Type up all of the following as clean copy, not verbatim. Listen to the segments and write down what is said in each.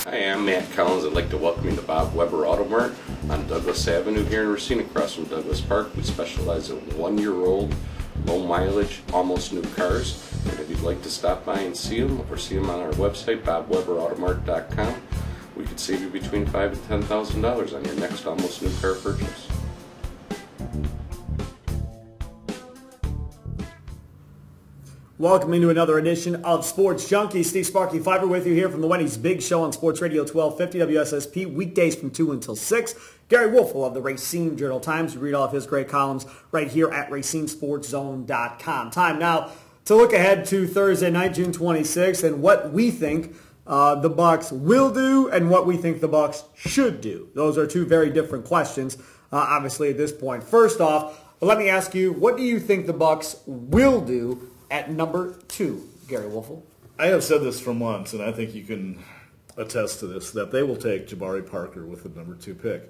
Hi, I'm Matt Collins. I'd like to welcome you to Bob Weber Auto Mart on Douglas Avenue here in Racine, across from Douglas Park. We specialize in 1-year-old, low mileage, almost new cars. And if you'd like to stop by and see them, or see them on our website, bobweberautomart.com, we could save you between $5,000 and $10,000 on your next almost new car purchase. Welcome into another edition of Sports Junkie. Steve Sparky Fiber with you here from the Wendy's Big Show on Sports Radio 1250 WSSP, weekdays from 2 until 6. Gary Wolfel of the Racine Journal-Times. You read all of his great columns right here at RacineSportsZone.com. Time now to look ahead to Thursday night, June 26th, and what we think the Bucks will do and what we think the Bucks should do. Those are two very different questions, obviously, at this point. First off, let me ask you, what do you think the Bucks will do at number 2, Gary Wolfel? I have said this for months, and I think you can attest to this, that they will take Jabari Parker with the number 2 pick.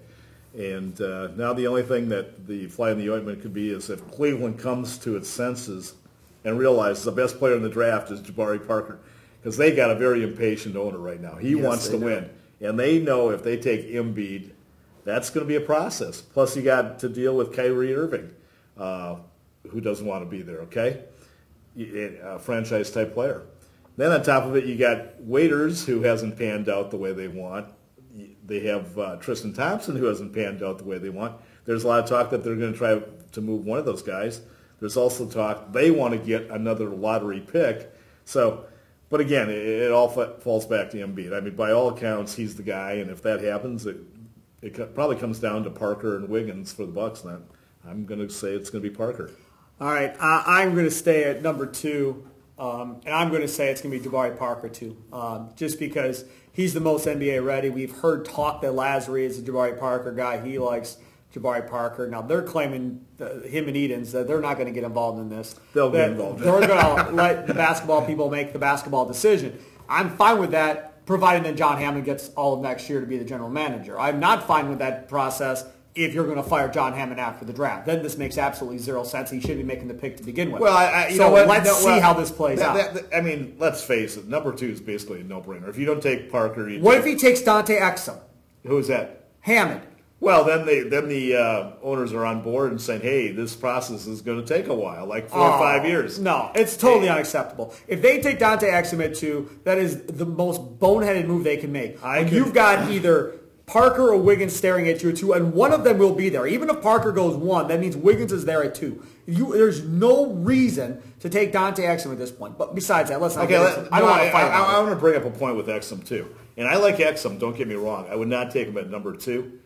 And now the only thing that the fly in the ointment could be is if Cleveland comes to its senses and realizes the best player in the draft is Jabari Parker, because they got a very impatient owner right now. He wants to win. And they know if they take Embiid, that's going to be a process. Plus you got to deal with Kyrie Irving, who doesn't want to be there, okay? A franchise-type player. Then on top of it, you got Waiters, who hasn't panned out the way they want. They have Tristan Thompson, who hasn't panned out the way they want. There's a lot of talk that they're going to try to move one of those guys. There's also talk they want to get another lottery pick. So, but again, it all falls back to Embiid. I mean, by all accounts, he's the guy, and if that happens, it probably comes down to Parker and Wiggins for the Bucks. Then I'm going to say it's going to be Parker. All right, I'm going to stay at number 2, and I'm going to say it's going to be Jabari Parker too, just because he's the most NBA ready. We've heard talk that Lazary is a Jabari Parker guy. He likes Jabari Parker. Now they're claiming, him and Edens, that they're not going to get involved in this. They'll get involved. They're going to let the basketball people make the basketball decision. I'm fine with that, provided that John Hammond gets all of next year to be the general manager. I'm not fine with that process if you're going to fire John Hammond after the draft. Then this makes absolutely zero sense. He should be making the pick to begin with. Well, let's see how this plays out. I mean, let's face it. Number 2 is basically a no-brainer. If you don't take Parker, what if he takes Dante Exum? Who is that? Hammond. Well, then the owners are on board and saying, hey, this process is going to take a while, like 4 or 5 years. No, it's totally unacceptable. If they take Dante Exum at 2, that is the most boneheaded move they can make. You've got either Parker or Wiggins staring at you at 2, and one of them will be there. Even if Parker goes 1, that means Wiggins is there at 2. There's no reason to take Dante Exum at this point. But besides that, let's not get into it. I want to bring up a point with Exum, too. And I like Exum, don't get me wrong. I would not take him at number 2.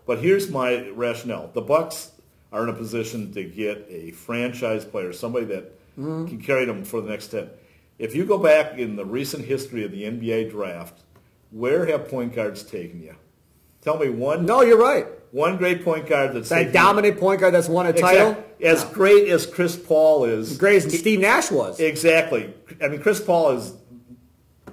But here's my rationale. The Bucks are in a position to get a franchise player, somebody that can carry them for the next 10. If you go back in the recent history of the NBA draft, where have point guards taken you? Tell me one. No, you're right. One great point guard that's that dominant point guard that's won a title. As great as Chris Paul is, as great as Steve Nash was. Exactly. I mean, Chris Paul is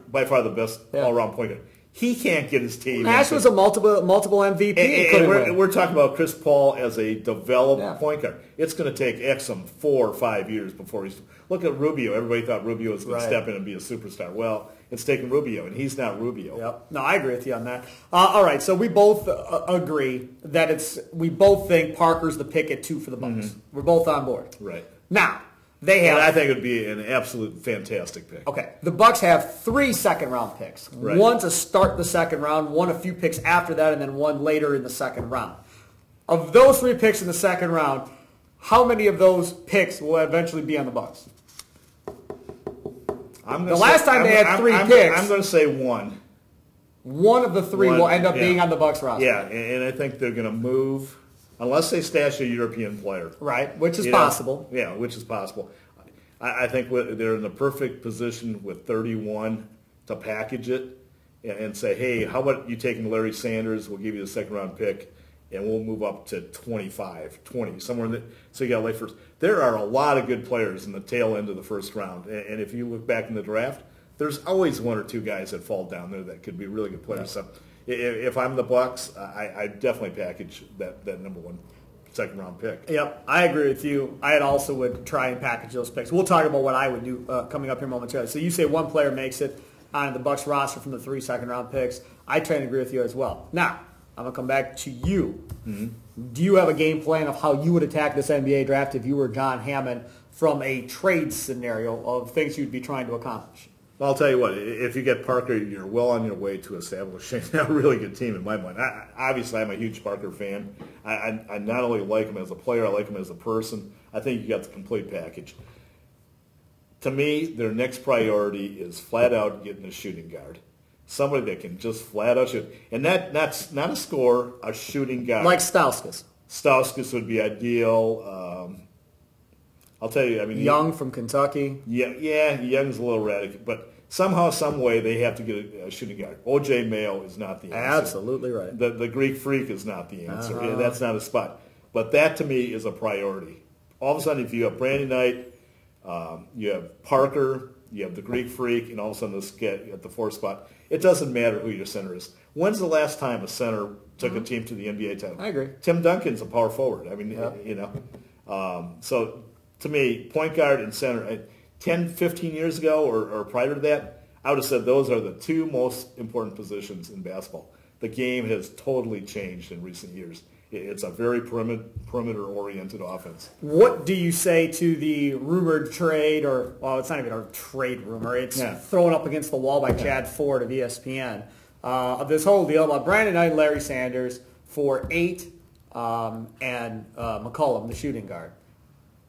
by far the best all-around point guard. He can't get his team. Nash was a multiple MVP. And we're talking about Chris Paul as a developed point guard. It's going to take Exum 4 or 5 years before he's. Look at Rubio. Everybody thought Rubio was going to step in and be a superstar. Well, it's taken Rubio, and he's not Rubio. Yep. No, I agree with you on that. All right, so we both agree that we both think Parker's the pick at 2 for the Bucks. We're both on board. Right. Now, they have. And I think it would be an absolute fantastic pick. Okay. The Bucks have 3 second-round picks. Right. One to start the second round, one a few picks after that, and then one later in the second round. Of those 3 picks in the second round, how many of those picks will eventually be on the Bucks? The last time they had 3 picks, I'm going to say 1. One of the 3 will end up being on the Bucks roster. Yeah, and I think they're going to move, unless they stash a European player. Right, which is possible. Yeah, which is possible. I think they're in the perfect position with 31 to package it and say, hey, how about you taking Larry Sanders? We'll give you the second-round pick, and we'll move up to 25, 20, somewhere in the, so you got late first. There are a lot of good players in the tail end of the first round, and if you look back in the draft, there's always 1 or 2 guys that fall down there that could be really good players. So if I'm the Bucks, I definitely package that number 1 second-round pick. Yep, I agree with you. I also would try and package those picks. We'll talk about what I would do coming up here momentarily. So you say 1 player makes it. on the Bucks roster from the 3 second-round picks. I tend to agree with you as well. Now, I'm going to come back to you. Do you have a game plan of how you would attack this NBA draft if you were John Hammond from a trade scenario of things you'd be trying to accomplish? Well, I'll tell you what, if you get Parker, you're well on your way to establishing a really good team in my mind. Obviously, I'm a huge Parker fan. I not only like him as a player, I like him as a person. I think you got the complete package. To me, their next priority is flat out getting a shooting guard. Somebody that can just flat out shoot. And that's not a scorer, a shooting guard. Like Stauskas. Stauskas would be ideal. I'll tell you, I mean... Young from Kentucky. Yeah, Young's a little erratic. But somehow, some way, they have to get a shooting guard. O.J. Mayo is not the answer. Absolutely right. The Greek Freak is not the answer. Yeah, that's not a spot. But that, to me, is a priority. All of a sudden, if you have Brandon Knight, you have Parker, you have the Greek Freak, and all of a sudden, this get at the 4th spot, it doesn't matter who your center is. When's the last time a center took a team to the NBA title? I agree. Tim Duncan's a power forward. I mean, you know. So, to me, point guard and center, 10, 15 years ago or prior to that, I would have said those are the 2 most important positions in basketball. The game has totally changed in recent years. It's a very perimeter-oriented offense. What do you say to the rumored trade, or, well, it's not even a trade rumor. It's thrown up against the wall by Chad Ford of ESPN, of this whole deal about Brandon Knight and Larry Sanders for 8 and McCollum, the shooting guard.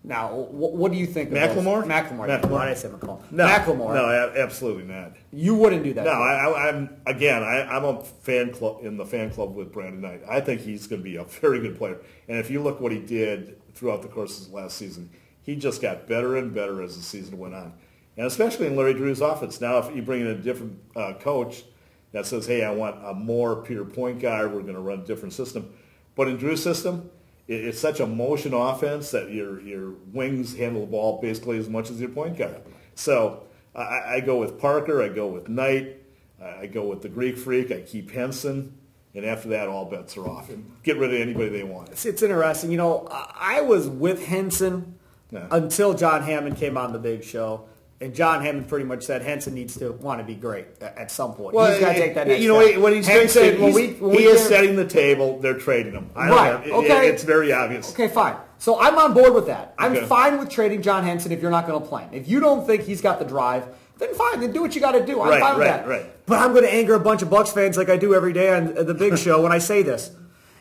Now, what do you think of McLemore? McLemore. Why did I say McCollum? No, McLemore. No, absolutely not. You wouldn't do that. No, I'm a fan club in the fan club with Brandon Knight. I think he's going to be a very good player. And if you look what he did throughout the course of his last season, he just got better and better as the season went on. And especially in Larry Drew's offense. Now, if you bring in a different coach that says, hey, I want a more pure point guard, we're going to run a different system. But in Drew's system, it's such a motion offense that your wings handle the ball basically as much as your point guard. So I go with Parker, I go with Knight, I go with the Greek Freak, I keep Henson, and after that, all bets are off. And get rid of anybody they want. It's interesting. You know, I was with Henson until John Hammond came on the Big Show. And John Hammond pretty much said Henson needs to want to be great at some point. Well, he's got to take that next step. When he's he is setting the table. They're trading him. Right. Okay. It's very obvious. Okay, fine. So I'm on board with that. I'm fine with trading John Henson if you're not going to play him. If you don't think he's got the drive, then fine. Then do what you got to do. I'm fine with that. Right. But I'm going to anger a bunch of Bucks fans like I do every day on the Big Show when I say this.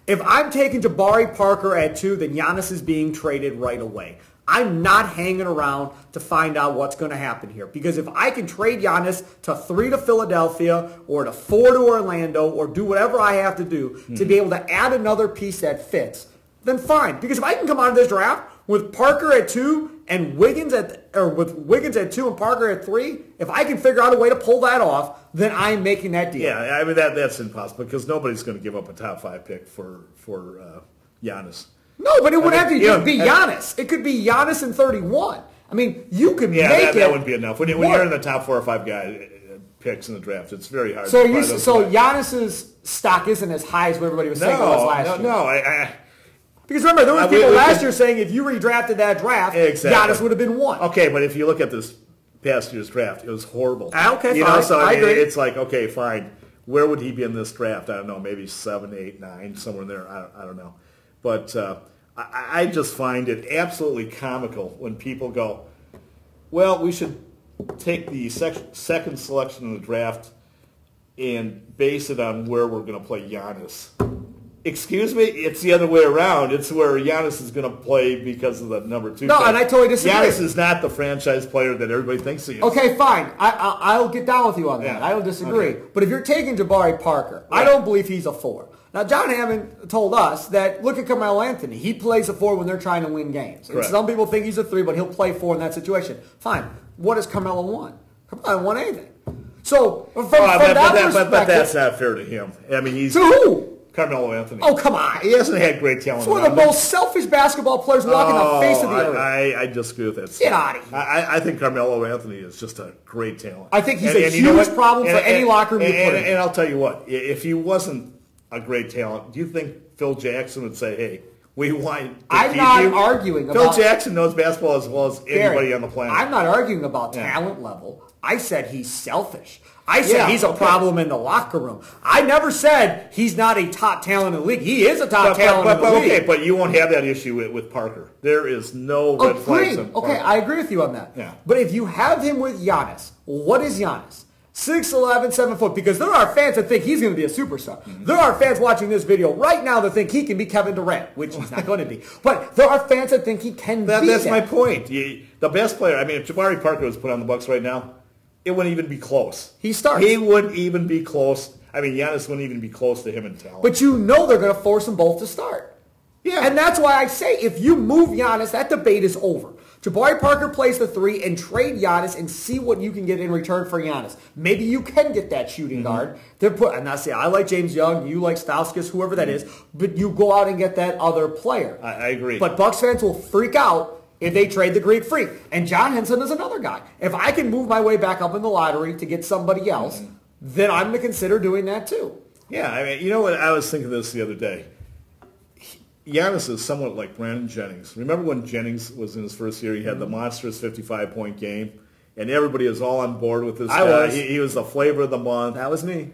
If I'm taking Jabari Parker at 2, then Giannis is being traded right away. I'm not hanging around to find out what's going to happen here. Because if I can trade Giannis to 3 to Philadelphia or to 4 to Orlando or do whatever I have to do to be able to add another piece that fits, then fine. Because if I can come out of this draft with Parker at 2 and Wiggins at 2 and Parker at 3, if I can figure out a way to pull that off, then I'm making that deal. Yeah, I mean that's impossible because nobody's going to give up a top 5 pick for Giannis. No, but it would have to be Giannis. It could be Giannis in 31. I mean, you could make it. That wouldn't be enough. When you're in the top 4 or 5 guy picks in the draft, it's very hard. So Giannis's stock isn't as high as what everybody was saying it was last year. No. Because remember, there were people last year saying if you redrafted that draft, Giannis would have been 1. Okay, but if you look at this past year's draft, it was horrible. Okay, fine. So I agree. It's like, okay, fine. Where would he be in this draft? I don't know, maybe 7, 8, 9, somewhere in there. I don't know. But I just find it absolutely comical when people go, well, we should take the second selection in the draft and base it on where we're going to play Giannis. Excuse me? It's the other way around. It's where Giannis is going to play because of the number 2 No, pick. and I totally disagree. Giannis is not the franchise player that everybody thinks he is. Okay, fine. I'll get down with you on that. Yeah. I don't disagree. Okay. But if you're taking Jabari Parker, right. I don't believe he's a 4. Now, John Hammond told us that, look at Carmelo Anthony. He plays a 4 when they're trying to win games. And some people think he's a 3, but he'll play 4 in that situation. Fine. What does Carmelo want? Carmelo doesn't want anything. So, from that perspective... But that's not fair to him. I mean, he's... To who? Carmelo Anthony. Oh, come on. He hasn't had great talent. He's one of the most selfish basketball players walking the face of the earth. I disagree with that. Get out of here. I think Carmelo Anthony is just a great talent. I think he's a huge problem for any locker room you put in. And I'll tell you what, if he wasn't a great talent, do you think Phil Jackson would say, hey, We want to I'm keep not you. arguing Phil about... Jackson knows basketball as well as anybody Gary, on the planet. I'm not arguing about talent level. I said he's selfish. I said he's a problem in the locker room. I never said he's not a top talent in the league. He is a top talent in the league. Okay, but you won't have that issue with Parker. There is no red flags on Parker. Okay, I agree with you on that. Yeah. But if you have him with Giannis, what is Giannis? 6'11", 7 foot. Because there are fans that think he's going to be a superstar. Mm-hmm. There are fans watching this video right now that think he can be Kevin Durant, which he's not going to be. But there are fans that think he can be that. That's my point. The best player, I mean, if Jabari Parker was put on the Bucks right now, it wouldn't even be close. He starts. He wouldn't even be close. I mean, Giannis wouldn't even be close to him in talent. But you know they're going to force them both to start. Yeah. And that's why I say if you move Giannis, that debate is over. Jabari Parker plays the 3 and trade Giannis and see what you can get in return for Giannis. Maybe you can get that shooting guard. And I say I like James Young, you like Stauskas, whoever that is, but you go out and get that other player. I agree. But Bucks fans will freak out if they trade the Greek Freak. And John Henson is another guy. If I can move my way back up in the lottery to get somebody else, then I'm going to consider doing that too. Yeah, I mean, you know what? I was thinking this the other day. Giannis is somewhat like Brandon Jennings. Remember when Jennings was in his first year? He had the monstrous 55-point game, and everybody was all on board with this guy. He was the flavor of the month. That was me.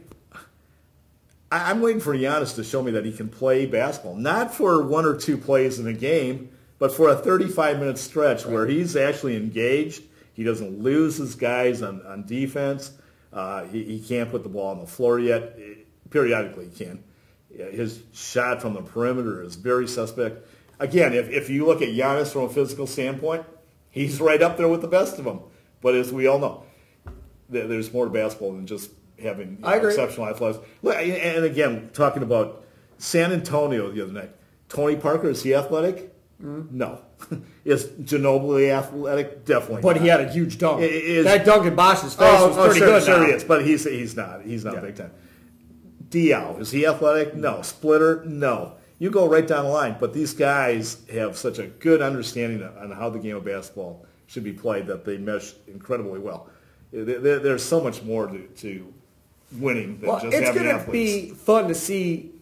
I'm waiting for Giannis to show me that he can play basketball. Not for 1 or 2 plays in a game, but for a 35-minute stretch where he's actually engaged. He doesn't lose his guys on defense. He can't put the ball on the floor yet. Periodically he can. His shot from the perimeter is very suspect. Again, if you look at Giannis from a physical standpoint, he's right up there with the best of them. But as we all know, there's more to basketball than just having exceptional athletics. And again, talking about San Antonio the other night, Tony Parker, is he athletic? No. Is Ginobili athletic? Definitely But not. he had a huge dunk. That dunk in Bosch's face was pretty good. Sure he is, but he's not. He's not big time. Diaw, is he athletic? No. Splitter? No. You go right down the line. But these guys have such a good understanding on how the game of basketball should be played that they mesh incredibly well. There's so much more to winning than just having athletes. It's going to be fun to see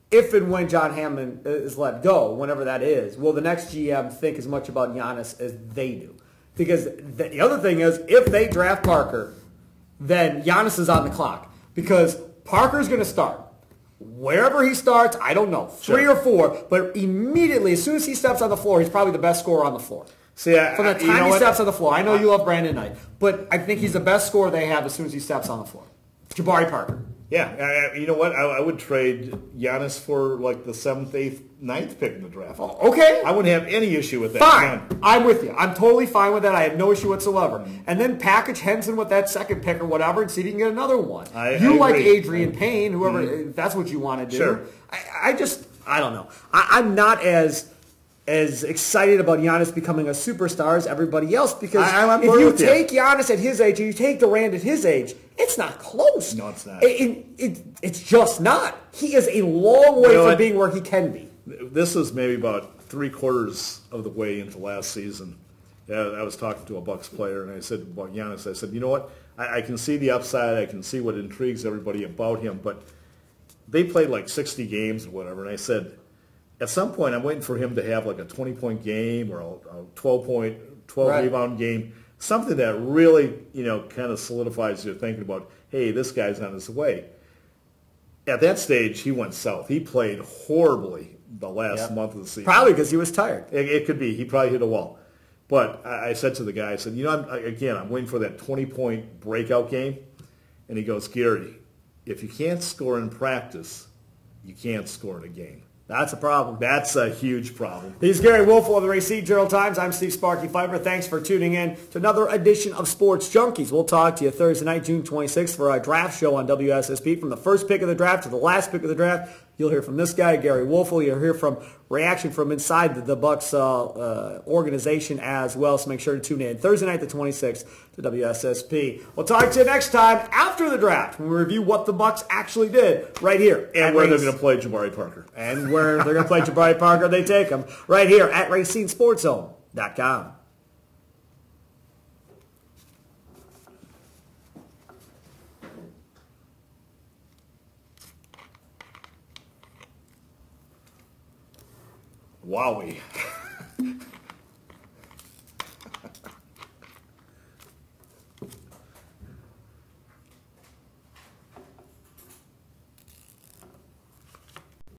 if and when John Hammond is let go, whenever that is. Will the next GM think as much about Giannis as they do? Because the other thing is, if they draft Parker, then Giannis is on the clock. Because Parker's going to start. Wherever he starts, I don't know, 3 or 4, but immediately, as soon as he steps on the floor, he's probably the best scorer on the floor. See, From the time he steps on the floor. I know you love Brandon Knight, but I think he's the best scorer they have as soon as he steps on the floor. Jabari Parker. Yeah, you know what? I would trade Giannis for like the 7th, 8th, 9th pick in the draft. Okay. I wouldn't have any issue with that. Fine. I'm with you. I'm totally fine with that. I have no issue whatsoever. And then package Henson with that 2nd pick or whatever and see if you can get another one. I like agree. Adrian Payne, whoever, if that's what you want to do. Sure. I don't know. I'm not as excited about Giannis becoming a superstar as everybody else because if you take Giannis at his age and you take Durant at his age, it's not close. No, it's not. It's just not. He is a long way from being where he can be. This is maybe about 3/4 of the way into last season. I was talking to a Bucks player, and I said about Giannis, I said, you know what? I can see the upside. I can see what intrigues everybody about him, but they played like 60 games or whatever, and I said, at some point, I'm waiting for him to have like a 20-point game or a 12 rebound game, something that really, kind of solidifies your thinking about, hey, this guy's on his way. At that stage, he went south. He played horribly the last month of the season. Probably because he was tired. It could be. He probably hit a wall. But I said to the guy, I said, I'm waiting for that 20-point breakout game. And he goes, Gary, if you can't score in practice, you can't score in a game. That's a problem. That's a huge problem. He's Gary Woelfel of the Racine Journal-Times. I'm Steve Sparky Pfeiffer. Thanks for tuning in to another edition of Sports Junkies. We'll talk to you Thursday night, June 26th, for our draft show on WSSP. From the first pick of the draft to the last pick of the draft, you'll hear from this guy, Gary Woelfel. You'll hear from reaction from inside the Bucks organization as well. So make sure to tune in Thursday night, the 26th, to WSSP. We'll talk to you next time after the draft when we review what the Bucks actually did right here. And where they're going to play Jabari Parker. And where they're going to play Jabari Parker, they take him right here at RacineSportsZone.com. Wowie.